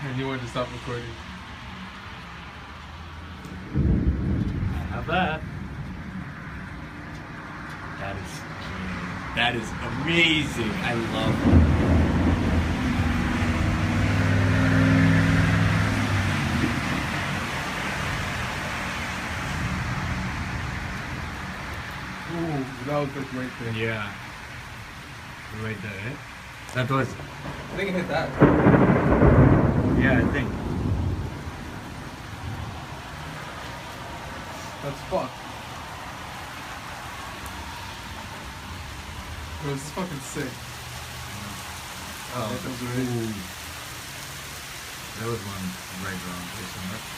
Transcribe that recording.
And you wanted to stop recording. I have that. That is amazing. I love it. Ooh, that was like right there. Yeah. Right there, eh? That was. I think it hit that. Yeah, I think. That's fucked. Bro, this is fucking sick. Oh, that was right. There was one right wrong.